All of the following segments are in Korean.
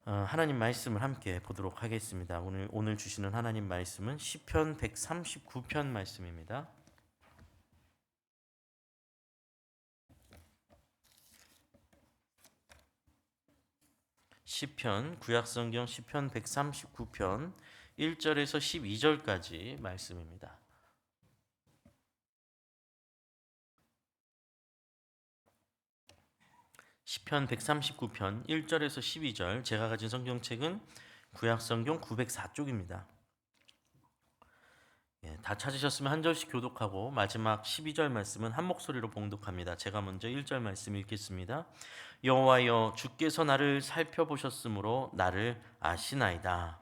하나님 말씀을 함께 보도록 하겠습니다. 오늘 주시는 하나님 말씀은 시편 139편 말씀입니다. 시편 구약성경 시편 139편 1절에서 12절까지 말씀입니다. 시편 139편 1절에서 12절, 제가 가진 성경책은 구약성경 904쪽입니다. 다 찾으셨으면 한 절씩 교독하고 마지막 12절 말씀은 한 목소리로 봉독합니다. 제가 먼저 1절 말씀 읽겠습니다. 여호와여, 주께서 나를 살펴보셨으므로 나를 아시나이다.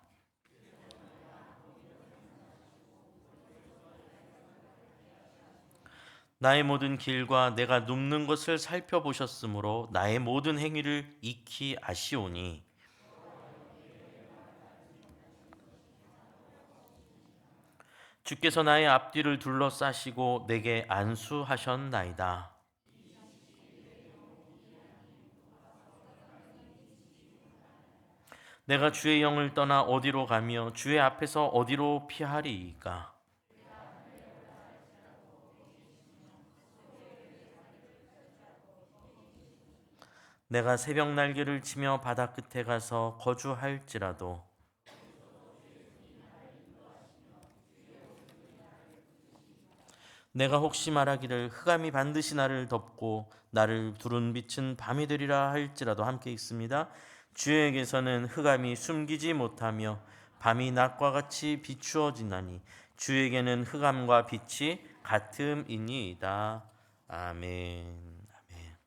나의 모든 길과 내가 눕는 것을 살펴보셨으므로 나의 모든 행위를 익히 아시오니, 주께서 나의 앞뒤를 둘러싸시고 내게 안수하셨나이다. 내가 주의 영을 떠나 어디로 가며 주의 앞에서 어디로 피하리이까? 내가 새벽 날개를 치며 바다 끝에 가서 거주할지라도 내가 혹시 말하기를 흑암이 반드시 나를 덮고 나를 두른 빛은 밤이 되리라 할지라도, 함께 있습니다. 주에게서는 흑암이 숨기지 못하며 밤이 낮과 같이 비추어지나니 주에게는 흑암과 빛이 같음이니이다. 아멘. 아멘.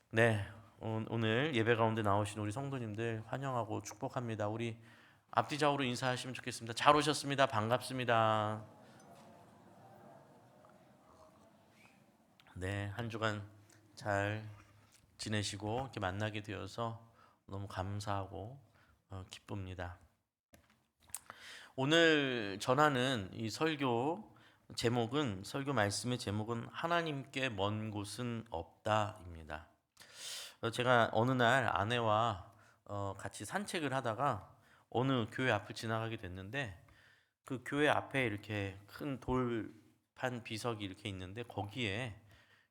네, 오늘 예배 가운데 나오신 우리 성도님들 환영하고 축복합니다. 우리 앞뒤 좌우로 인사하시면 좋겠습니다. 잘 오셨습니다. 반갑습니다. 네, 한 주간 잘 지내시고 이렇게 만나게 되어서 너무 감사하고 기쁩니다. 오늘 전하는 이 설교 말씀의 제목은 하나님께 먼 곳은 없다입니다. 제가 어느 날 아내와 같이 산책을 하다가 어느 교회 앞을 지나가게 됐는데, 그 교회 앞에 이렇게 큰 돌판 비석이 이렇게 있는데 거기에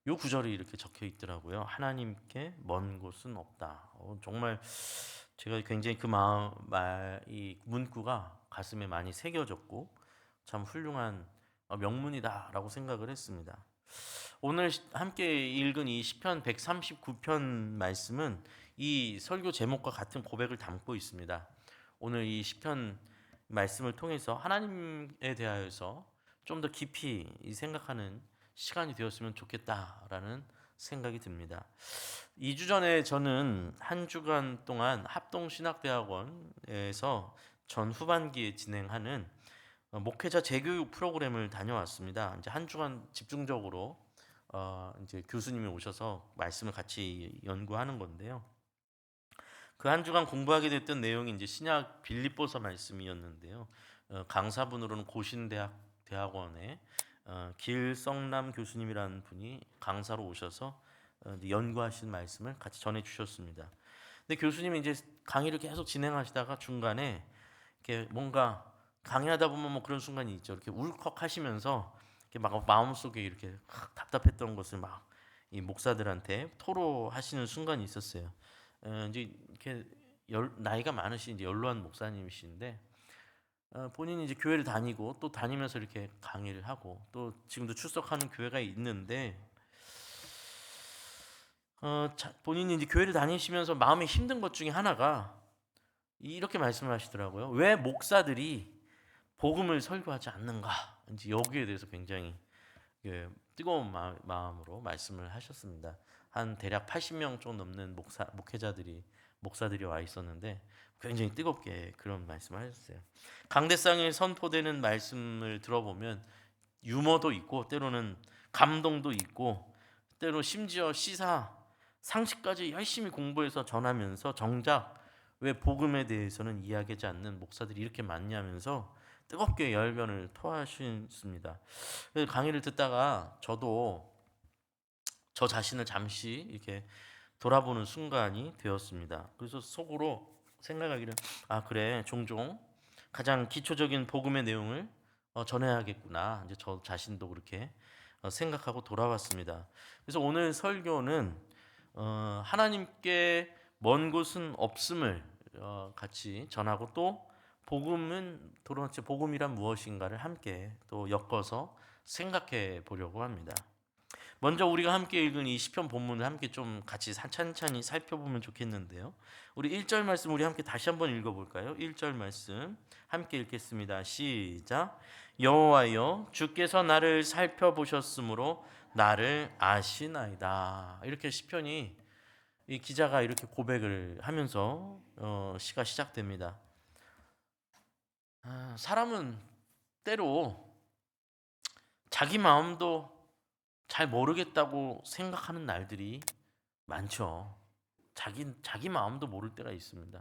요 구절이 이렇게 적혀 있더라고요. 하나님께 먼 곳은 없다. 정말 제가 굉장히 이 문구가 가슴에 많이 새겨졌고 참 훌륭한 명문이다라고 생각을 했습니다. 오늘 함께 읽은 이 시편 139편 말씀은 이 설교 제목과 같은 고백을 담고 있습니다. 오늘 이 시편 말씀을 통해서 하나님에 대하여서 좀 더 깊이 생각하는 시간이 되었으면 좋겠다라는 생각이 듭니다. 2주 전에 저는 한 주간 동안 합동신학대학원에서 전 후반기에 진행하는 목회자 재교육 프로그램을 다녀왔습니다. 이제 한 주간 집중적으로 이제 교수님이 오셔서 말씀을 같이 연구하는 건데요. 그 한 주간 공부하게 됐던 내용이 이제 신약 빌립보서 말씀이었는데요. 강사분으로는 고신대학원의 길성남 교수님이라는 분이 강사로 오셔서 연구하신 말씀을 같이 전해 주셨습니다. 근데 교수님이 이제 강의를 계속 진행하시다가 중간에 이렇게 뭔가 강의하다 보면 뭐 그런 순간이 있죠. 이렇게 울컥하시면서 이렇게 막 마음속에 이렇게 답답했던 것을 막 이 목사들한테 토로하시는 순간이 있었어요. 이제 이렇게 나이가 많으신 이제 연로한 목사님이신데, 본인이 이제 교회를 다니고 또 다니면서 이렇게 강의를 하고 또 지금도 출석하는 교회가 있는데, 본인이 이제 교회를 다니시면서 마음에 힘든 것 중에 하나가 이렇게 말씀을 하시더라고요. 왜 목사들이 복음을 설교하지 않는가? 이제 여기에 대해서 굉장히 뜨거운 마음으로 말씀을 하셨습니다. 한 대략 80명 좀 넘는 목사들이 와 있었는데 굉장히 뜨겁게 그런 말씀을 하셨어요. 강대상에 선포되는 말씀을 들어보면 유머도 있고 때로는 감동도 있고 때로 심지어 상식까지 열심히 공부해서 전하면서 정작 왜 복음에 대해서는 이야기하지 않는 목사들이 이렇게 많냐면서 뜨겁게 열변을 토하셨습니다. 강의를 듣다가 저도 저 자신을 잠시 이렇게 돌아보는 순간이 되었습니다. 그래서 속으로 생각하기를 그래 종종 가장 기초적인 복음의 내용을 전해야겠구나. 이제 저 자신도 그렇게 생각하고 돌아왔습니다. 그래서 오늘 설교는 하나님께 먼 곳은 없음을 같이 전하고 또 복음은 도대체 복음이란 무엇인가를 함께 또 엮어서 생각해 보려고 합니다. 먼저 우리가 함께 읽은 이 시편 본문을 함께 좀 같이 찬찬히 살펴보면 좋겠는데요. 우리 1절 말씀 우리 함께 다시 한번 읽어볼까요? 1절 말씀 함께 읽겠습니다. 시작. 여호와여 주께서 나를 살펴보셨으므로 나를 아시나이다. 이렇게 시편이 이 기자가 이렇게 고백을 하면서 시가 시작됩니다. 사람은 때로 자기 마음도 잘 모르겠다고 생각하는 날들이 많죠. 자기 마음도 모를 때가 있습니다.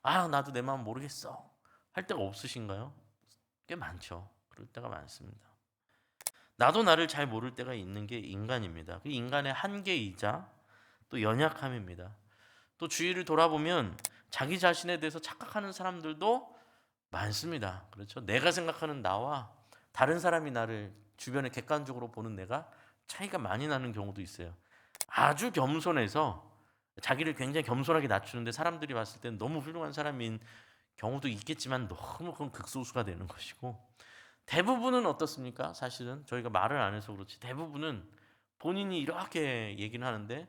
나도 내 마음 모르겠어 할 때가 없으신가요? 꽤 많죠. 그럴 때가 많습니다. 나도 나를 잘 모를 때가 있는 게 인간입니다. 그 인간의 한계이자 또 연약함입니다. 또 주위를 돌아보면 자기 자신에 대해서 착각하는 사람들도 많습니다. 그렇죠? 내가 생각하는 나와 다른 사람이 나를 주변에 객관적으로 보는 내가 차이가 많이 나는 경우도 있어요. 아주 겸손해서 자기를 굉장히 겸손하게 낮추는데 사람들이 봤을 때는 너무 훌륭한 사람인 경우도 있겠지만 너무 그건 극소수가 되는 것이고, 대부분은 어떻습니까? 사실은 저희가 말을 안 해서 그렇지 대부분은 본인이 이렇게 얘기는 하는데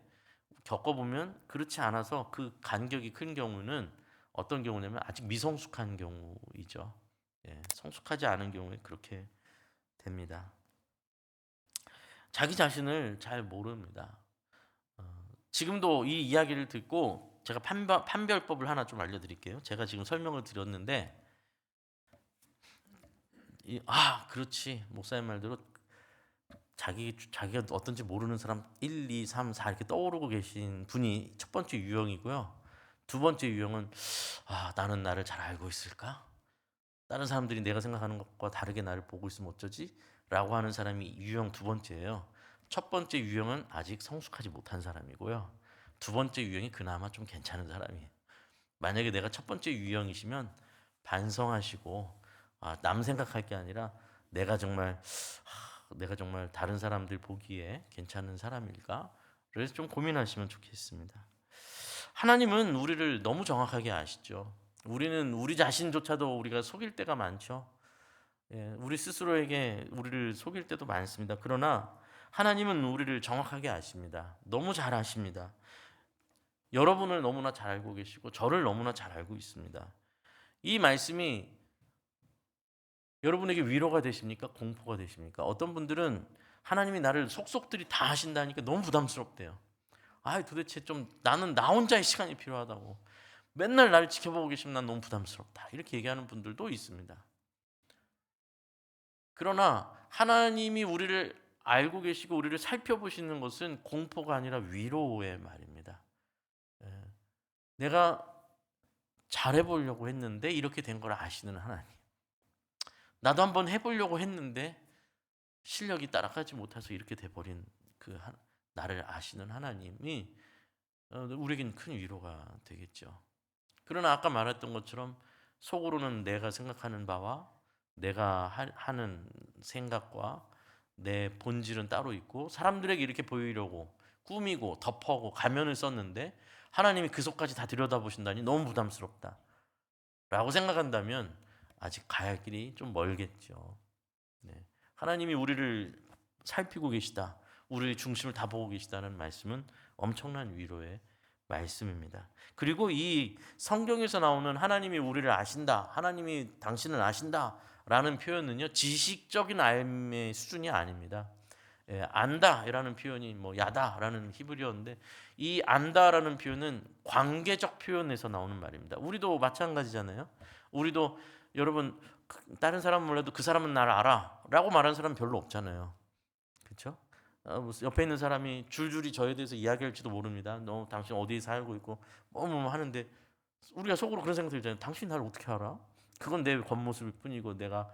겪어보면 그렇지 않아서 그 간격이 큰 경우는 어떤 경우냐면 아직 미성숙한 경우이죠. 성숙하지 않은 경우에 그렇게 됩니다. 자기 자신을 잘 모릅니다. 지금도 이 이야기를 듣고 제가 판별법을 하나 좀 알려드릴게요. 제가 지금 설명을 드렸는데 그렇지 목사님 말대로 자기가 어떤지 모르는 사람 1, 2, 3, 4 이렇게 떠오르고 계신 분이 첫 번째 유형이고요. 두 번째 유형은 나는 나를 잘 알고 있을까? 다른 사람들이 내가 생각하는 것과 다르게 나를 보고 있으면 어쩌지? 라고 하는 사람이 유형 두 번째예요. 첫 번째 유형은 아직 성숙하지 못한 사람이고요. 두 번째 유형이 그나마 좀 괜찮은 사람이에요. 만약에 내가 첫 번째 유형이시면 반성하시고 남 생각할 게 아니라 내가 정말 다른 사람들 보기에 괜찮은 사람일까? 그래서 좀 고민하시면 좋겠습니다. 하나님은 우리를 너무 정확하게 아시죠. 우리는 우리 자신조차도 우리가 속일 때가 많죠. 우리 스스로에게 우리를 속일 때도 많습니다. 그러나 하나님은 우리를 정확하게 아십니다. 너무 잘 아십니다. 여러분을 너무나 잘 알고 계시고 저를 너무나 잘 알고 있습니다. 이 말씀이 여러분에게 위로가 되십니까? 공포가 되십니까? 어떤 분들은 하나님이 나를 속속들이 다 하신다니까 너무 부담스럽대요. 도대체 좀 나는 나 혼자의 시간이 필요하다고. 맨날 나를 지켜보고 계시면 난 너무 부담스럽다. 이렇게 얘기하는 분들도 있습니다. 그러나 하나님이 우리를 알고 계시고 우리를 살펴보시는 것은 공포가 아니라 위로의 말입니다. 내가 잘해보려고 했는데 이렇게 된 걸 아시는 하나님. 나도 한번 해보려고 했는데 실력이 따라가지 못해서 이렇게 돼버린 나를 아시는 하나님이 우리에겐 큰 위로가 되겠죠. 그러나 아까 말했던 것처럼 속으로는 내가 생각하는 바와 내가 하는 생각과 내 본질은 따로 있고 사람들에게 이렇게 보이려고 꾸미고 덮어고 가면을 썼는데 하나님이 그 속까지 다 들여다보신다니 너무 부담스럽다 라고 생각한다면 아직 가야 할 길이 좀 멀겠죠. 하나님이 우리를 살피고 계시다, 우리의 중심을 다 보고 계시다는 말씀은 엄청난 위로의 말씀입니다. 그리고 이 성경에서 나오는 하나님이 우리를 아신다, 하나님이 당신을 아신다 라는 표현은요 지식적인 알의 수준이 아닙니다. 안다라는 표현이 야다라는 히브리어인데 이 안다라는 표현은 관계적 표현에서 나오는 말입니다. 우리도 마찬가지잖아요. 우리도 여러분 다른 사람은 몰라도 그 사람은 나를 알아 라고 말하는 사람은 별로 없잖아요. 그렇죠? 옆에 있는 사람이 줄줄이 저에 대해서 이야기할지도 모릅니다. 너 당신 어디에 살고 있고 뭐 하는데 우리가 속으로 그런 생각 들잖아요. 당신 나를 어떻게 알아? 그건 내 겉모습일 뿐이고 내가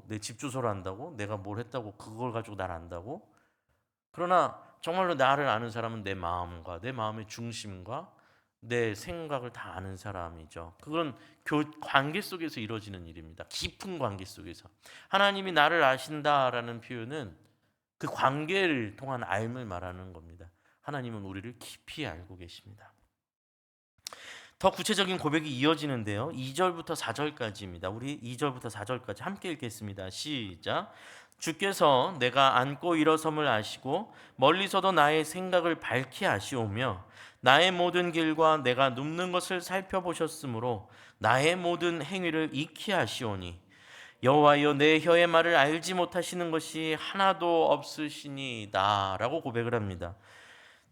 내 집 주소를 안다고? 내가 뭘 했다고 그걸 가지고 날 안다고? 그러나 정말로 나를 아는 사람은 내 마음과 내 마음의 중심과 내 생각을 다 아는 사람이죠. 그건 관계 속에서 이루어지는 일입니다. 깊은 관계 속에서. 하나님이 나를 아신다라는 표현은 그 관계를 통한 알을 말하는 겁니다. 하나님은 우리를 깊이 알고 계십니다. 더 구체적인 고백이 이어지는데요. 2절부터 4절까지입니다. 우리 2절부터 4절까지 함께 읽겠습니다. 시작. 주께서 내가 앉고 일어섬을 아시고 멀리서도 나의 생각을 밝히 아시오며 나의 모든 길과 내가 눕는 것을 살펴보셨으므로 나의 모든 행위를 익히 아시오니 여호와여 내 혀의 말을 알지 못하시는 것이 하나도 없으시니이다 라고 고백을 합니다.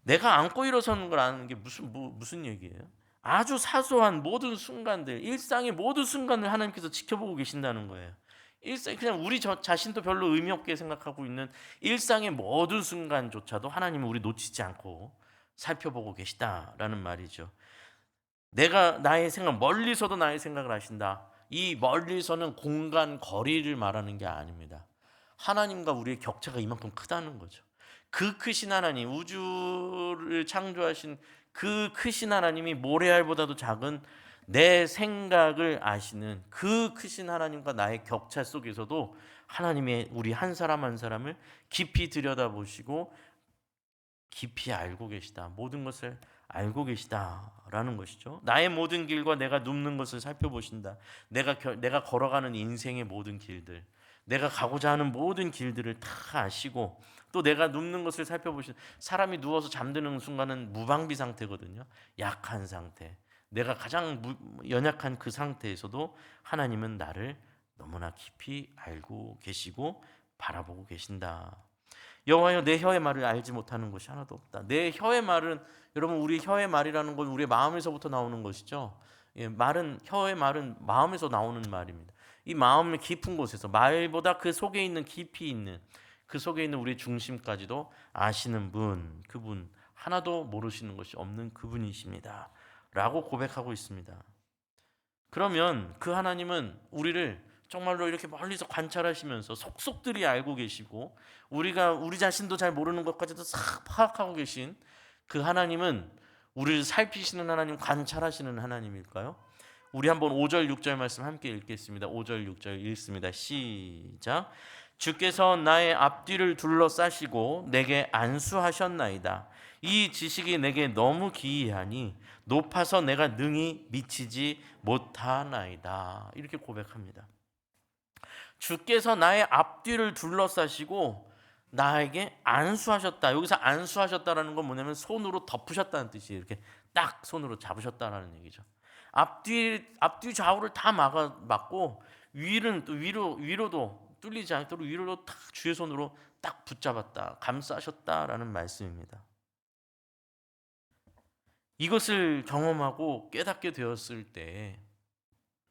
내가 안고 일어서는 걸 아는 게 무슨 얘기예요? 아주 사소한 모든 순간들, 일상의 모든 순간을 하나님께서 지켜보고 계신다는 거예요. 일상 그냥 우리 자신도 별로 의미 없게 생각하고 있는 일상의 모든 순간조차도 하나님은 우리 놓치지 않고 살펴보고 계시다라는 말이죠. 내가 나의 생각, 멀리서도 나의 생각을 하신다. 이 멀리서는 공간, 거리를 말하는 게 아닙니다. 하나님과 우리의 격차가 이만큼 크다는 거죠. 그 크신 하나님, 우주를 창조하신 그 크신 하나님이 모래알보다도 작은 내 생각을 아시는 그 크신 하나님과 나의 격차 속에서도 하나님의 우리 한 사람 한 사람을 깊이 들여다보시고 깊이 알고 계시다. 모든 것을 알고 계시다라는 것이죠. 나의 모든 길과 내가 눕는 것을 살펴보신다. 내가 걸어가는 인생의 모든 길들, 내가 가고자 하는 모든 길들을 다 아시고 또 내가 눕는 것을 살펴보신 사람이 누워서 잠드는 순간은 무방비 상태거든요. 약한 상태. 내가 가장 연약한 그 상태에서도 하나님은 나를 너무나 깊이 알고 계시고 바라보고 계신다. 여호와여 내 혀의 말을 알지 못하는 것이 하나도 없다. 내 혀의 말은 여러분 우리 혀의 말이라는 건 우리의 마음에서부터 나오는 것이죠. 혀의 말은 마음에서 나오는 말입니다. 이 마음의 깊은 곳에서 말보다 그 속에 있는 깊이 있는 그 속에 있는 우리의 중심까지도 아시는 분, 그분 하나도 모르시는 것이 없는 그분이십니다. 라고 고백하고 있습니다. 그러면 그 하나님은 우리를 정말로 이렇게 멀리서 관찰하시면서 속속들이 알고 계시고 우리가 우리 자신도 잘 모르는 것까지도 싹 파악하고 계신 그 하나님은 우리를 살피시는 하나님, 관찰하시는 하나님일까요? 우리 한번 5절 6절 말씀 함께 읽겠습니다. 5절 6절 읽습니다. 시작. 주께서 나의 앞뒤를 둘러싸시고 내게 안수하셨나이다. 이 지식이 내게 너무 기이하니 높아서 내가 능히 미치지 못하나이다. 이렇게 고백합니다. 주께서 나의 앞뒤를 둘러싸시고 나에게 안수하셨다. 여기서 안수하셨다라는 건 뭐냐면 손으로 덮으셨다는 뜻이에요. 이렇게 딱 손으로 잡으셨다라는 얘기죠. 앞뒤 좌우를 다 막고 위로도 뚫리지 않도록 위로도 딱 주의 손으로 딱 붙잡았다. 감싸셨다라는 말씀입니다. 이것을 경험하고 깨닫게 되었을 때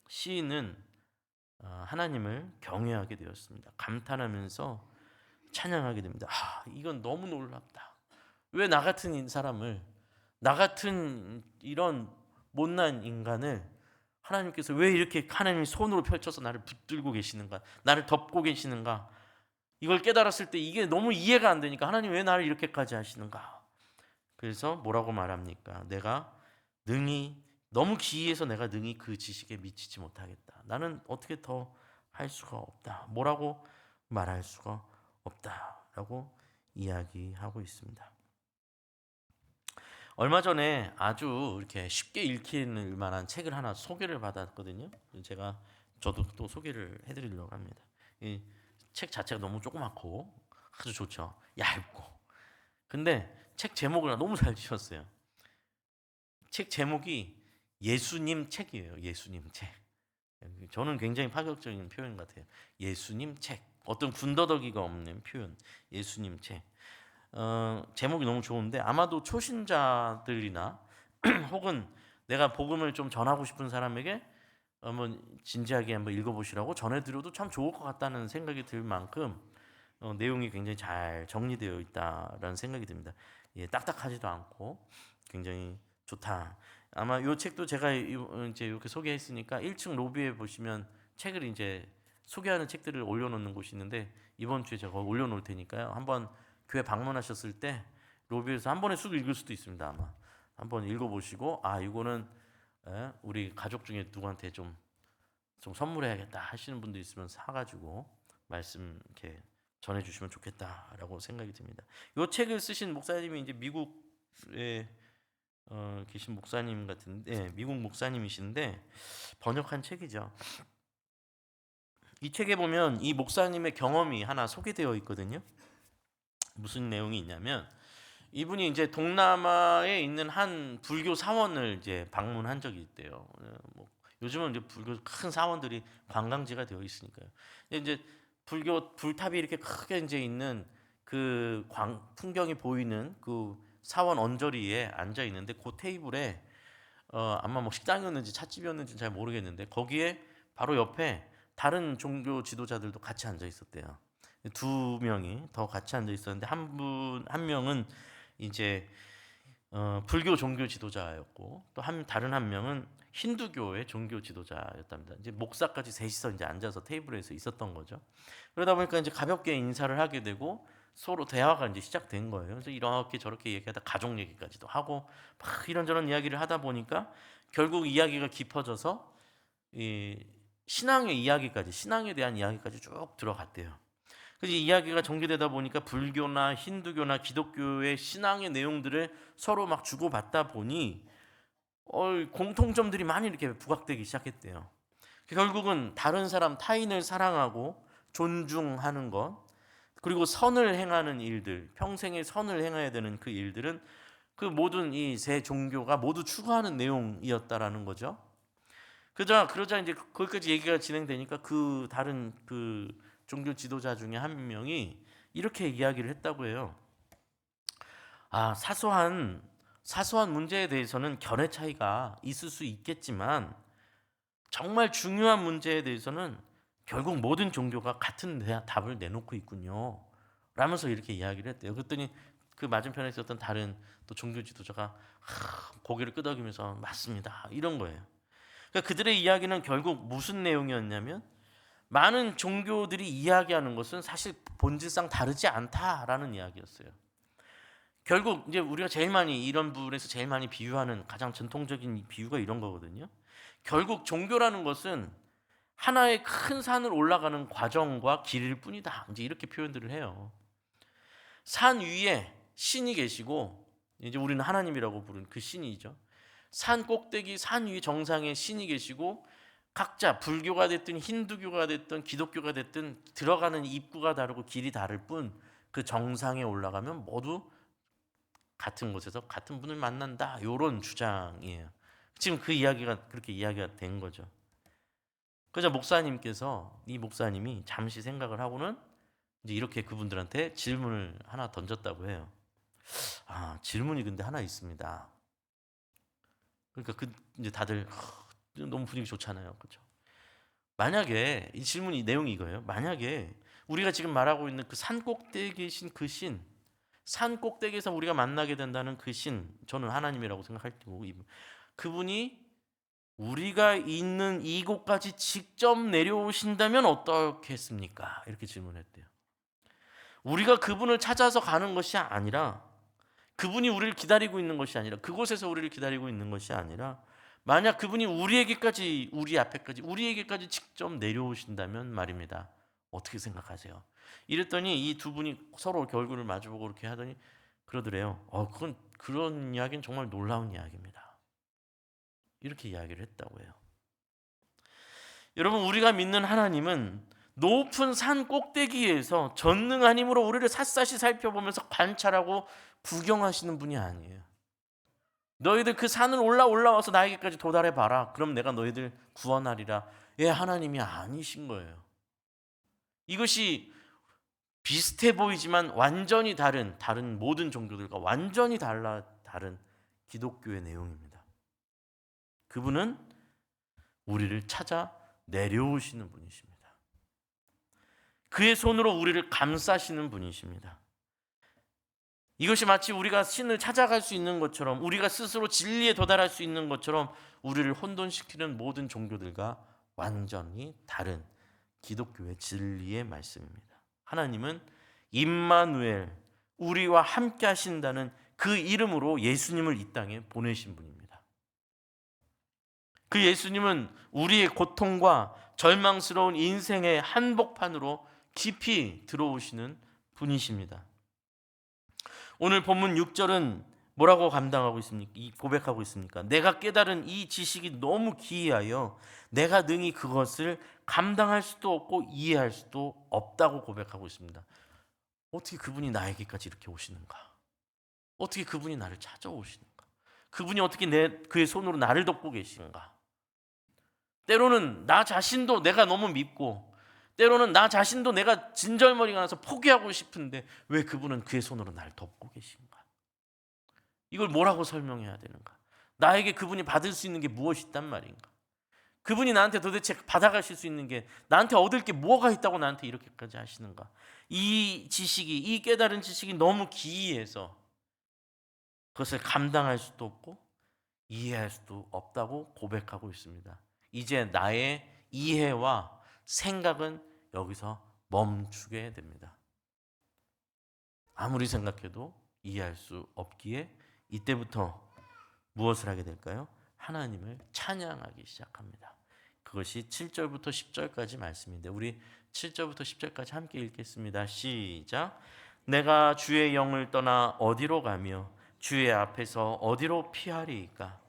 시인은 하나님을 경외하게 되었습니다. 감탄하면서 찬양하게 됩니다. 이건 너무 놀랍다. 왜 나 같은 사람을, 나 같은 이런 못난 인간을 하나님께서 왜 이렇게 하나님이 손으로 펼쳐서 나를 붙들고 계시는가, 나를 덮고 계시는가. 이걸 깨달았을 때 이게 너무 이해가 안 되니까 하나님 왜 나를 이렇게까지 하시는가. 그래서 뭐라고 말합니까? 내가 능히 너무 기이해서 내가 능히 그 지식에 미치지 못하겠다. 나는 어떻게 더 할 수가 없다. 뭐라고 말할 수가 없다라고 이야기하고 있습니다. 얼마 전에 아주 이렇게 쉽게 읽힐 만한 책을 하나 소개를 받았거든요. 저도 또 소개를 해드리려고 합니다. 이 책 자체가 너무 조그맣고 아주 좋죠. 얇고. 근데 책 제목을 너무 잘 지었어요. 책 제목이 예수님 책이에요. 예수님 책. 저는 굉장히 파격적인 표현 같아요. 예수님 책. 어떤 군더더기가 없는 표현. 예수님 책. 제목이 너무 좋은데 아마도 초신자들이나 혹은 내가 복음을 좀 전하고 싶은 사람에게 한번 진지하게 한번 읽어보시라고 전해드려도 참 좋을 것 같다는 생각이 들 만큼 내용이 굉장히 잘 정리되어 있다라는 생각이 듭니다. 딱딱하지도 않고 굉장히 좋다. 아마 이 책도 제가 이제 이렇게 소개했으니까 1층 로비에 보시면 책을 이제 소개하는 책들을 올려놓는 곳이 있는데 이번 주에 제가 올려놓을 테니까요. 한번 교회 방문하셨을 때 로비에서 한 번에 쑥 읽을 수도 있습니다. 아마 한번 읽어보시고 이거는 우리 가족 중에 누구한테 좀 선물해야겠다 하시는 분도 있으면 사가지고 말씀 이렇게 전해주시면 좋겠다라고 생각이 듭니다. 이 책을 쓰신 목사님이 이제 미국에 계신 목사님 같은데, 미국 목사님이신데 번역한 책이죠. 이 책에 보면 이 목사님의 경험이 하나 소개되어 있거든요. 무슨 내용이 있냐면 이분이 이제 동남아에 있는 한 불교 사원을 이제 방문한 적이 있대요. 뭐 요즘은 이제 불교 큰 사원들이 관광지가 되어 있으니까요. 이제 불교 불탑이 이렇게 크게 이제 있는 그 풍경이 보이는 그 사원 언저리에 앉아 있는데 그 테이블에 아마 뭐 식당이었는지 찻집이었는지 잘 모르겠는데 거기에 바로 옆에 다른 종교 지도자들도 같이 앉아 있었대요. 두 명이 더 같이 앉아 있었는데 한 명은 이제 불교 종교 지도자였고 또 다른 한 명은 힌두교의 종교 지도자였답니다. 이제 목사까지 셋이서 이제 앉아서 테이블에서 있었던 거죠. 그러다 보니까 이제 가볍게 인사를 하게 되고 서로 대화가 이제 시작된 거예요. 그래서 이렇게 저렇게 얘기하다 가족 얘기까지도 하고 막 이런저런 이야기를 하다 보니까 결국 이야기가 깊어져서 이 신앙의 이야기까지, 신앙에 대한 이야기까지 쭉 들어갔대요. 그래서 이야기가 전개되다 보니까 불교나 힌두교나 기독교의 신앙의 내용들을 서로 막 주고받다 보니 공통점들이 많이 이렇게 부각되기 시작했대요. 결국은 다른 사람, 타인을 사랑하고 존중하는 것, 그리고 선을 행하는 일들, 평생에 선을 행해야 되는 그 일들은 그 모든 이 세 종교가 모두 추구하는 내용이었다라는 거죠. 그러자 이제 거기까지 얘기가 진행되니까 그 다른 그 종교 지도자 중에 한 명이 이렇게 이야기를 했다고 해요. 사소한 문제에 대해서는 견해 차이가 있을 수 있겠지만 정말 중요한 문제에 대해서는 결국 모든 종교가 같은 답을 내놓고 있군요. 라면서 이렇게 이야기를 했대요. 그랬더니 그 맞은편에 있었던 다른 또 종교 지도자가 고개를 끄덕이면서 맞습니다. 이런 거예요. 그러니까 그들의 이야기는 결국 무슨 내용이었냐면 많은 종교들이 이야기하는 것은 사실 본질상 다르지 않다라는 이야기였어요. 결국 이제 우리가 제일 많이 이런 부분에서 제일 많이 비유하는 가장 전통적인 비유가 이런 거거든요. 결국 종교라는 것은 하나의 큰 산을 올라가는 과정과 길일 뿐이다. 이제 이렇게 표현들을 해요. 산 위에 신이 계시고 이제 우리는 하나님이라고 부르는 그 신이죠. 산 꼭대기 산 위 정상에 신이 계시고 각자 불교가 됐든 힌두교가 됐든 기독교가 됐든 들어가는 입구가 다르고 길이 다를 뿐 그 정상에 올라가면 모두 같은 곳에서 같은 분을 만난다. 이런 주장이에요. 지금 그 이야기가 그렇게 이야기가 된 거죠. 그래서 이 목사님이 잠시 생각을 하고는 이제 이렇게 그분들한테 질문을 하나 던졌다고 해요. 질문이 근데 하나 있습니다. 그러니까 이제 다들 너무 분위기 좋잖아요. 그렇죠? 만약에 이 질문이 내용이 이거예요. 만약에 우리가 지금 말하고 있는 그 산 꼭대기에 계신 그 신, 산 꼭대기에서 우리가 만나게 된다는 그 신, 저는 하나님이라고 생각할 테고 그분이 우리가 있는 이곳까지 직접 내려오신다면 어떻겠습니까? 이렇게 질문했대요. 우리가 그분을 찾아서 가는 것이 아니라 그분이 우리를 기다리고 있는 것이 아니라 그곳에서 우리를 기다리고 있는 것이 아니라 만약 그분이 우리 앞에까지 직접 내려오신다면 말입니다. 어떻게 생각하세요? 이랬더니 이 두 분이 서로 얼굴을 마주보고 그렇게 하더니 그러더래요. 그런 이야기는 정말 놀라운 이야기입니다. 이렇게 이야기를 했다고 해요. 여러분, 우리가 믿는 하나님은 높은 산 꼭대기에서 전능한 힘으로 우리를 샅샅이 살펴보면서 관찰하고 구경하시는 분이 아니에요. 너희들 그 산을 올라와서 나에게까지 도달해 봐라. 그럼 내가 너희들 구원하리라. 하나님이 아니신 거예요. 이것이 비슷해 보이지만 완전히 다른 모든 종교들과 완전히 다른 기독교의 내용입니다. 그분은 우리를 찾아 내려오시는 분이십니다. 그의 손으로 우리를 감싸시는 분이십니다. 이것이 마치 우리가 신을 찾아갈 수 있는 것처럼 우리가 스스로 진리에 도달할 수 있는 것처럼 우리를 혼돈시키는 모든 종교들과 완전히 다른 기독교의 진리의 말씀입니다. 하나님은 임마누엘, 우리와 함께 하신다는 그 이름으로 예수님을 이 땅에 보내신 분입니다. 그 예수님은 우리의 고통과 절망스러운 인생의 한복판으로 깊이 들어오시는 분이십니다. 오늘 본문 6절은 뭐라고 감당하고 있습니까? 고백하고 있습니까? 내가 깨달은 이 지식이 너무 기이하여 내가 능히 그것을 감당할 수도 없고 이해할 수도 없다고 고백하고 있습니다. 어떻게 그분이 나에게까지 이렇게 오시는가? 어떻게 그분이 나를 찾아오시는가? 그분이 어떻게 그의 손으로 나를 덮고 계시는가? 때로는 나 자신도 내가 너무 밉고, 때로는 나 자신도 내가 진절머리가 나서 포기하고 싶은데 왜 그분은 그의 손으로 나를 덮고 계신가? 이걸 뭐라고 설명해야 되는가? 나에게 그분이 받을 수 있는 게 무엇이 있단 말인가? 그분이 나한테 도대체 받아가실 수 있는 게, 나한테 얻을 게 뭐가 있다고 나한테 이렇게까지 하시는가? 이 지식이, 이 깨달은 지식이 너무 기이해서 그것을 감당할 수도 없고 이해할 수도 없다고 고백하고 있습니다. 이제 나의 이해와 생각은 여기서 멈추게 됩니다. 아무리 생각해도 이해할 수 없기에 이때부터 무엇을 하게 될까요? 하나님을 찬양하기 시작합니다. 그것이 7절부터 10절까지 말씀인데, 우리 7절부터 10절까지 함께 읽겠습니다. 시작. 내가 주의 영을 떠나 어디로 가며 주의 앞에서 어디로 피하리이까?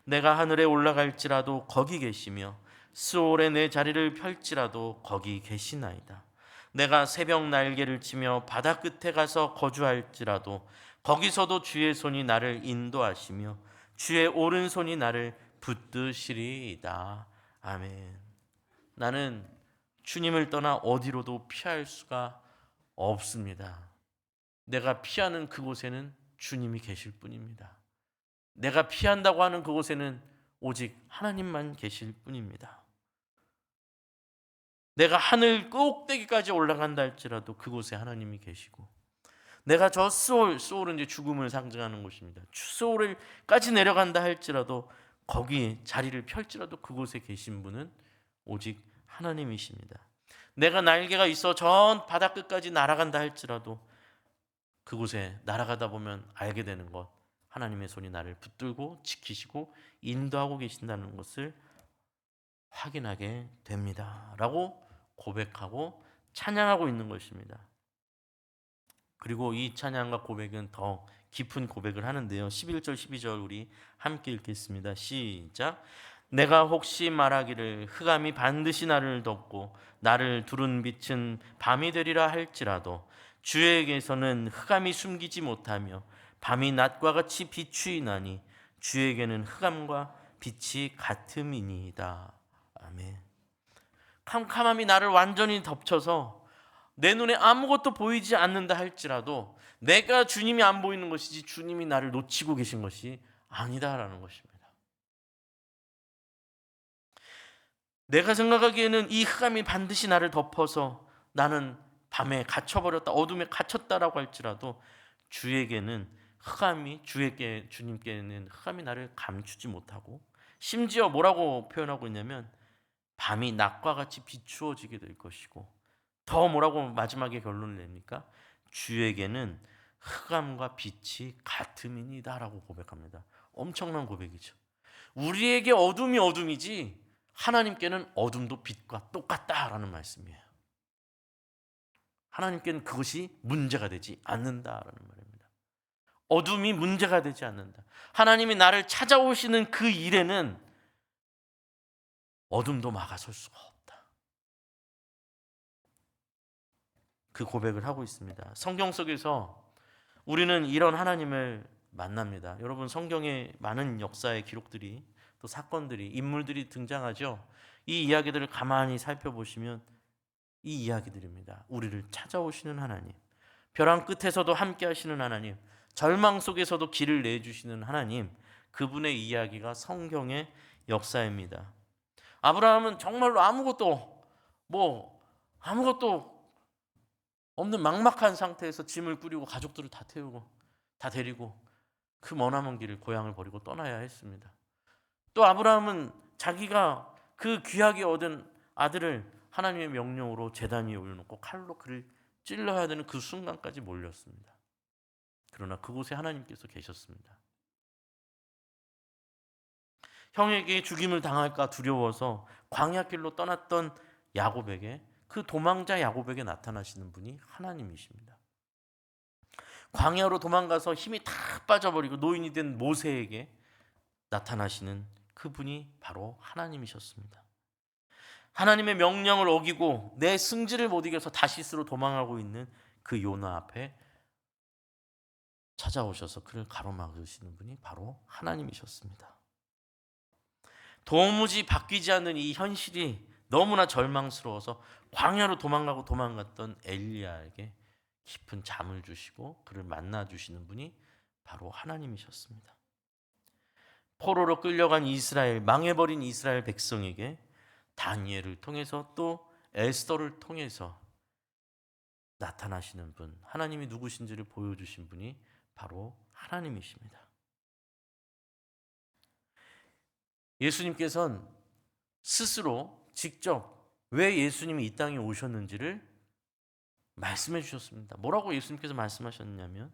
내가 하늘에 올라갈지라도 거기 계시며 스올에 내 자리를 펼지라도 거기 계시나이다. 내가 새벽 날개를 치며 바다 끝에 가서 거주할지라도 거기서도 주의 손이 나를 인도하시며 주의 오른손이 나를 붙드시리이다. 아멘. 나는 주님을 떠나 어디로도 피할 수가 없습니다. 내가 피하는 그곳에는 주님이 계실 뿐입니다. 내가 피한다고 하는 그곳에는 오직 하나님만 계실 뿐입니다. 내가 하늘 꼭대기까지 올라간다 할지라도 그곳에 하나님이 계시고, 내가 저 스올은 이제 죽음을 상징하는 곳입니다. 스올까지 내려간다 할지라도, 거기 자리를 펼지라도 그곳에 계신 분은 오직 하나님이십니다. 내가 날개가 있어 전 바다 끝까지 날아간다 할지라도 그곳에 날아가다 보면 알게 되는 것, 하나님의 손이 나를 붙들고 지키시고 인도하고 계신다는 것을 확인하게 됩니다. 라고 고백하고 찬양하고 있는 것입니다. 그리고 이 찬양과 고백은 더 깊은 고백을 하는데요. 11절 12절 우리 함께 읽겠습니다. 시작. 내가 혹시 말하기를 흑암이 반드시 나를 덮고 나를 두른 빛은 밤이 되리라 할지라도 주에게서는 흑암이 숨기지 못하며 밤이 낮과 같이 비추이나니 주에게는 흑암과 빛이 같음이니이다. 아멘. 캄캄함이 나를 완전히 덮쳐서 내 눈에 아무것도 보이지 않는다 할지라도 내가 주님이 안 보이는 것이지 주님이 나를 놓치고 계신 것이 아니다라는 것입니다. 내가 생각하기에는 이 흑암이 반드시 나를 덮어서 나는 밤에 갇혀버렸다, 어둠에 갇혔다라고 할지라도 주님께는 흑암이 나를 감추지 못하고, 심지어 뭐라고 표현하고 있냐면 밤이 낮과 같이 비추어지게 될 것이고, 더 뭐라고 마지막에 결론을 냅니까? 주에게는 흑암과 빛이 같음이니다라고 고백합니다. 엄청난 고백이죠. 우리에게 어둠이 어둠이지 하나님께는 어둠도 빛과 똑같다라는 말씀이에요. 하나님께는 그것이 문제가 되지 않는다라는 말입니다. 어둠이 문제가 되지 않는다. 하나님이 나를 찾아오시는 그 일에는 어둠도 막아설 수가 없다. 그 고백을 하고 있습니다. 성경 속에서 우리는 이런 하나님을 만납니다. 여러분, 성경에 많은 역사의 기록들이, 또 사건들이, 인물들이 등장하죠. 이 이야기들을 가만히 살펴보시면 이 이야기들입니다. 우리를 찾아오시는 하나님, 벼랑 끝에서도 함께 하시는 하나님, 절망 속에서도 길을 내주시는 하나님, 그분의 이야기가 성경의 역사입니다. 아브라함은 정말로 아무것도 없는 막막한 상태에서 짐을 꾸리고 가족들을 다 태우고 다 데리고 그 머나먼 길을, 고향을 버리고 떠나야 했습니다. 또 아브라함은 자기가 그 귀하게 얻은 아들을 하나님의 명령으로 제단 위에 올려놓고 칼로 그를 찔러야 되는 그 순간까지 몰렸습니다. 그러나 그곳에 하나님께서 계셨습니다. 형에게 죽임을 당할까 두려워서 광야길로 떠났던 야곱에게, 그 도망자 야곱에게 나타나시는 분이 하나님이십니다. 광야로 도망가서 힘이 다 빠져버리고 노인이 된 모세에게 나타나시는 그분이 바로 하나님이셨습니다. 하나님의 명령을 어기고 내 승질을 못 이겨서 다시스로 도망하고 있는 그 요나 앞에 찾아오셔서 그를 가로막으시는 분이 바로 하나님이셨습니다. 도무지 바뀌지 않는 이 현실이 너무나 절망스러워서 광야로 도망갔던 엘리야에게 깊은 잠을 주시고 그를 만나 주시는 분이 바로 하나님이셨습니다. 포로로 끌려간 이스라엘, 망해버린 이스라엘 백성에게 다니엘을 통해서 또 에스더를 통해서 나타나시는 분, 하나님이 누구신지를 보여주신 분이 바로 하나님이십니다. 예수님께서는 스스로 직접 왜 예수님이 이 땅에 오셨는지를 말씀해 주셨습니다. 뭐라고 예수님께서 말씀하셨냐면,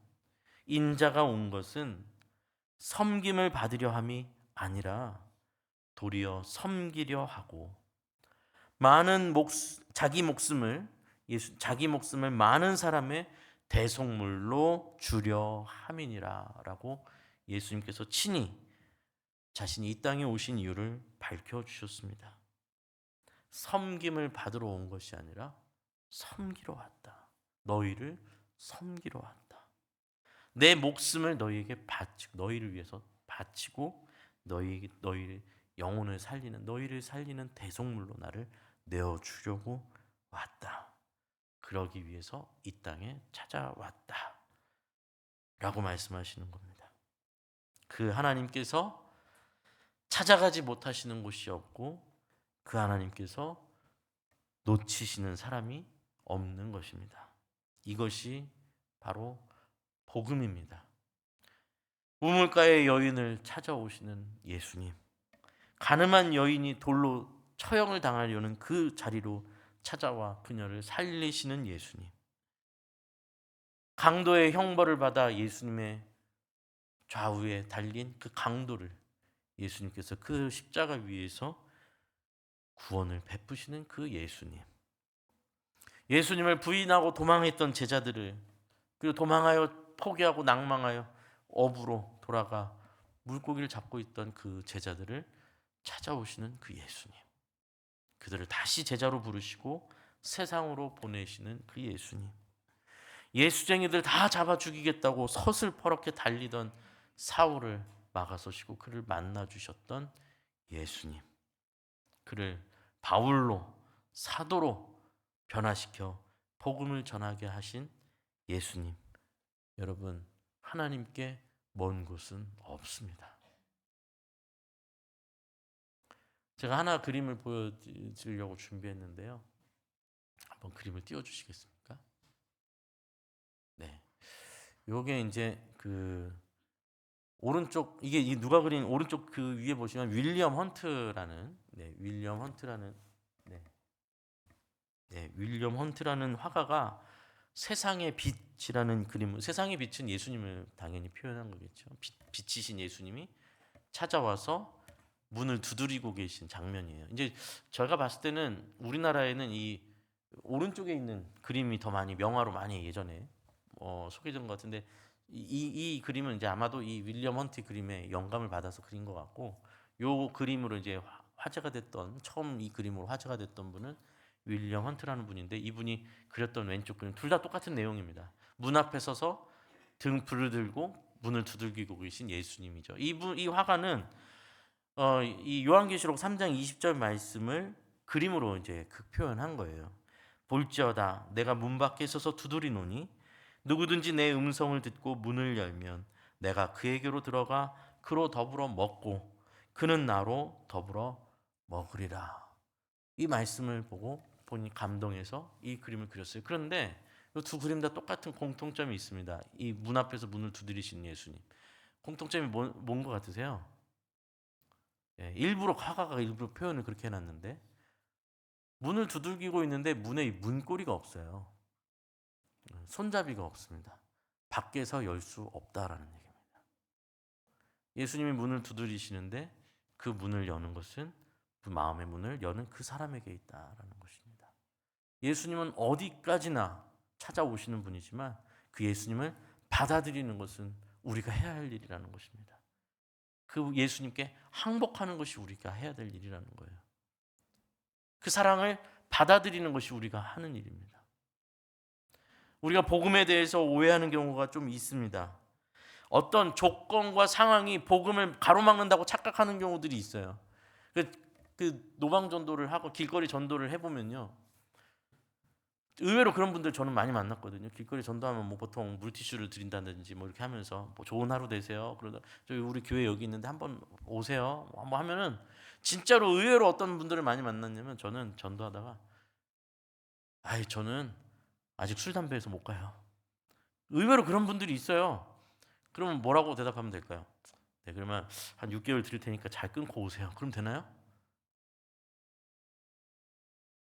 인자가 온 것은 섬김을 받으려 함이 아니라 도리어 섬기려 하고 자기 목숨을 많은 사람의 대속물로 주려 함이니라라고 예수님께서 친히 자신이 이 땅에 오신 이유를 밝혀 주셨습니다. 섬김을 받으러 온 것이 아니라 섬기러 왔다. 너희를 섬기러 왔다. 내 목숨을 너희를 위해서 바치고 너희를 영혼을 살리는, 너희를 살리는 대속물로 나를 내어 주려고 왔다. 그러기 위해서 이 땅에 찾아왔다. 라고 말씀하시는 겁니다. 그 하나님께서 찾아가지 못하시는 곳이 없고 그 하나님께서 놓치시는 사람이 없는 것입니다. 이것이 바로 복음입니다. 우물가의 여인을 찾아오시는 예수님, 가늠한 여인이 돌로 처형을 당하려는 그 자리로 찾아와 그녀를 살리시는 예수님, 강도의 형벌을 받아 예수님의 좌우에 달린 그 강도를 예수님께서 그 십자가 위에서 구원을 베푸시는 그 예수님, 예수님을 부인하고 도망했던 제자들을, 그리고 도망하여 포기하고 낭망하여 어부로 돌아가 물고기를 잡고 있던 그 제자들을 찾아오시는 그 예수님, 그들을 다시 제자로 부르시고 세상으로 보내시는 그 예수님, 예수쟁이들 다 잡아 죽이겠다고 서슬퍼렇게 달리던 사울을 막아서시고 그를 만나 주셨던 예수님, 그를 바울로, 사도로 변화시켜 복음을 전하게 하신 예수님. 여러분, 하나님께 먼 곳은 없습니다. 제가 하나 그림을 보여드리려고 준비했는데요. 한번 그림을 띄워주시겠습니까? 네, 요게 이제 그 오른쪽, 이게 누가 그린, 오른쪽 그 위에 보시면 윌리엄 헌트라는 윌리엄 헌트라는 화가가 세상의 빛이라는 그림을, 세상의 빛은 예수님을 당연히 표현한 거겠죠. 빛이신 예수님이 찾아와서 문을 두드리고 계신 장면이에요. 이제 제가 봤을 때는 우리나라에는 이 오른쪽에 있는 그림이 더 많이 명화로 많이 예전에 소개된 것 같은데, 이 그림은 이제 아마도 이 윌리엄 헌트 그림에 영감을 받아서 그린 것 같고, 요 그림으로 이제 화제가 됐던, 처음 이 그림으로 화제가 됐던 분은 윌리엄 헌트라는 분인데, 이분이 그렸던 왼쪽 그림 둘 다 똑같은 내용입니다. 문 앞에 서서 등불을 들고 문을 두들기고 계신 예수님이죠. 이 화가는 이 요한계시록 3장 20절 말씀을 그림으로 이제 표현한 거예요. 볼지어다 내가 문 밖에 서서 두드리노니 누구든지 내 음성을 듣고 문을 열면 내가 그에게로 들어가 그로 더불어 먹고 그는 나로 더불어 먹으리라. 이 말씀을 보니 감동해서 이 그림을 그렸어요. 그런데 이 두 그림 다 똑같은 공통점이 있습니다. 이 문 앞에서 문을 두드리신 예수님, 공통점이 뭔 것 같으세요? 화가가 일부러 표현을 그렇게 해놨는데, 문을 두들기고 있는데 문에 문고리가 없어요. 손잡이가 없습니다. 밖에서 열 수 없다라는 얘기입니다. 예수님이 문을 두드리시는데 그 문을 여는 것은 그 마음의 문을 여는 그 사람에게 있다라는 것입니다. 예수님은 어디까지나 찾아오시는 분이지만 그 예수님을 받아들이는 것은 우리가 해야 할 일이라는 것입니다. 그 예수님께 항복하는 것이 우리가 해야 될 일이라는 거예요. 그 사랑을 받아들이는 것이 우리가 하는 일입니다. 우리가 복음에 대해서 오해하는 경우가 좀 있습니다. 어떤 조건과 상황이 복음을 가로막는다고 착각하는 경우들이 있어요. 그 노방 전도를 하고 길거리 전도를 해보면요, 의외로 그런 분들 저는 많이 만났거든요. 길거리 전도하면 뭐 보통 물티슈를 드린다든지 뭐 이렇게 하면서 뭐 좋은 하루 되세요. 그러다 저희 우리 교회 여기 있는데 한번 오세요. 뭐 하면은 진짜로 의외로 어떤 분들을 많이 만났냐면, 저는 전도하다가 저는 아직 술 담배에서 못 가요. 의외로 그런 분들이 있어요. 그러면 뭐라고 대답하면 될까요? 네, 그러면 한 6개월 드릴 테니까 잘 끊고 오세요. 그럼 되나요?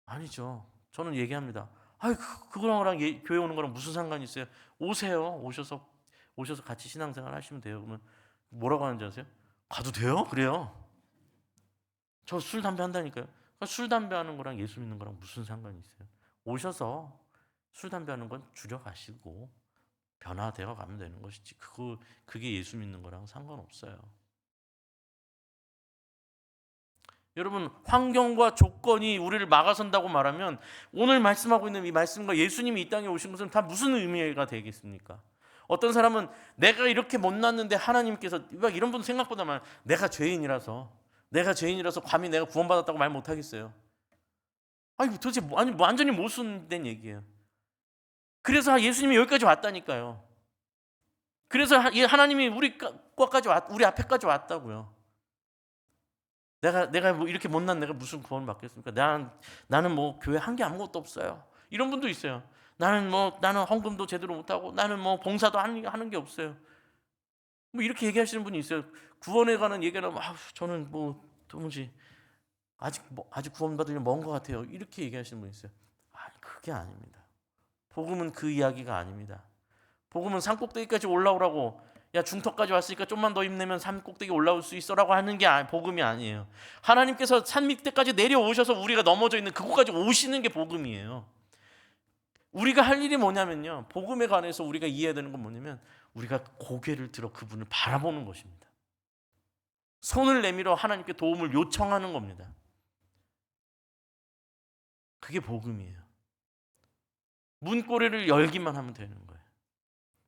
아니죠. 저는 얘기합니다. 그거랑 교회 오는 거랑 무슨 상관이 있어요? 오세요. 오셔서 같이 신앙생활 하시면 돼요. 그러면 뭐라고 하는지 아세요? 가도 돼요? 그래요. 저 술 담배 한다니까요. 그러니까 술 담배 하는 거랑 예수 믿는 거랑 무슨 상관이 있어요? 오셔서 술 담배 하는 건 줄여가시고 변화되어 가면 되는 것이지, 그게 예수 믿는 거랑 상관없어요. 여러분, 환경과 조건이 우리를 막아선다고 말하면 오늘 말씀하고 있는 이 말씀과 예수님이 이 땅에 오신 것은 다 무슨 의미가 되겠습니까? 어떤 사람은 내가 이렇게 못났는데 하나님께서, 막 이런 분 생각보다 많아요. 내가 죄인이라서 감히 내가 구원받았다고 말 못하겠어요. 도대체 완전히 모순된 얘기예요. 그래서 예수님이 여기까지 왔다니까요. 그래서 하나님이 우리 앞에까지 왔다고요. 내가 뭐 이렇게 못난 내가 무슨 구원을 받겠습니까? 나는 뭐 교회 한 게 아무것도 없어요. 이런 분도 있어요. 나는 헌금도 제대로 못하고, 나는 뭐 봉사도 하는 게 없어요. 뭐 이렇게 얘기하시는 분이 있어요. 구원에 관한 얘기를 하면 저는 뭐 도무지 아직 구원받으려면 먼 것 같아요. 이렇게 얘기하시는 분이 있어요. 그게 아닙니다. 복음은 그 이야기가 아닙니다. 복음은 산 꼭대기까지 올라오라고, 야 중턱까지 왔으니까 좀만 더 힘내면 산 꼭대기 올라올 수 있어라고 하는 게 복음이 아니에요. 하나님께서 산 밑에까지 내려오셔서 우리가 넘어져 있는 그곳까지 오시는 게 복음이에요. 우리가 할 일이 뭐냐면요, 복음에 관해서 우리가 이해해야 되는 건 뭐냐면 우리가 고개를 들어 그분을 바라보는 것입니다. 손을 내밀어 하나님께 도움을 요청하는 겁니다. 그게 복음이에요. 문고리를 열기만 하면 되는 거예요.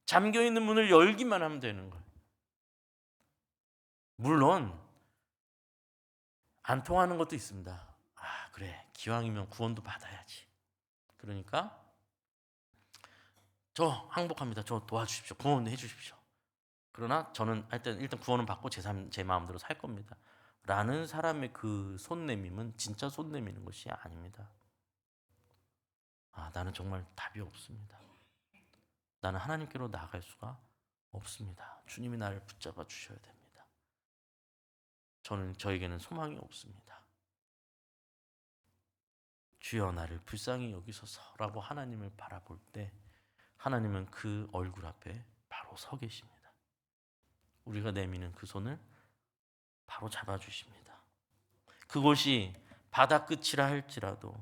잠겨있는 문을 열기만 하면 되는 거예요. 물론 안 통하는 것도 있습니다. 그래, 기왕이면 구원도 받아야지. 그러니까 저 항복합니다. 저 도와주십시오. 구원해 주십시오. 그러나 저는 일단 구원은 받고 제 마음대로 살 겁니다. 라는 사람의 그 손 내밈은 진짜 손 내미는 것이 아닙니다. 나는 정말 답이 없습니다. 나는 하나님께로 나아갈 수가 없습니다. 주님이 나를 붙잡아 주셔야 됩니다. 저에게는 소망이 없습니다. 주여 나를 불쌍히 여기소서라고 하나님을 바라볼 때 하나님은 그 얼굴 앞에 바로 서 계십니다. 우리가 내미는 그 손을 바로 잡아주십니다. 그곳이 바다 끝이라 할지라도,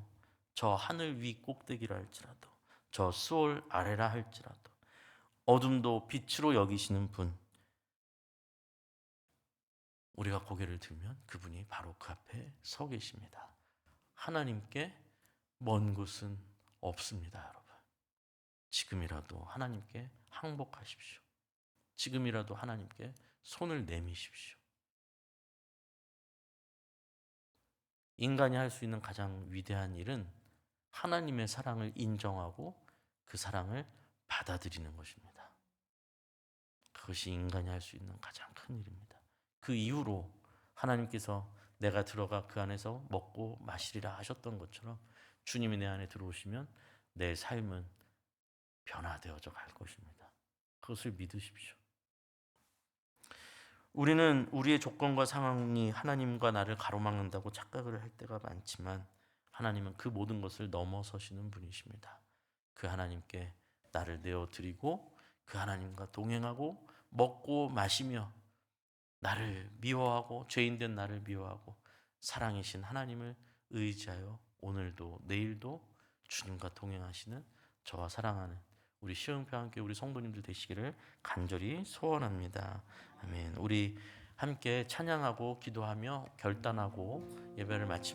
저 하늘 위 꼭대기라 할지라도, 저 수월 아래라 할지라도 어둠도 빛으로 여기시는 분, 우리가 고개를 들면 그분이 바로 그 앞에 서 계십니다. 하나님께 먼 곳은 없습니다, 여러분. 지금이라도 하나님께 항복하십시오. 지금이라도 하나님께 손을 내미십시오. 인간이 할 수 있는 가장 위대한 일은 하나님의 사랑을 인정하고 그 사랑을 받아들이는 것입니다. 그것이 인간이 할 수 있는 가장 큰 일입니다. 그 이후로 하나님께서 내가 들어가 그 안에서 먹고 마시리라 하셨던 것처럼 주님이 내 안에 들어오시면 내 삶은 변화되어져 갈 것입니다. 그것을 믿으십시오. 우리는 우리의 조건과 상황이 하나님과 나를 가로막는다고 착각을 할 때가 많지만 하나님은 그 모든 것을 넘어서시는 분이십니다. 그 하나님께 나를 내어드리고 그 하나님과 동행하고 먹고 마시며 나를 미워하고 죄인된 나를 미워하고 사랑이신 하나님을 의지하여 오늘도 내일도 주님과 동행하시는 저와 사랑하는 우리 시흥평안교회 우리 성도님들 되시기를 간절히 소원합니다. 아멘. 우리 함께 찬양하고 기도하며 결단하고 예배를 마치면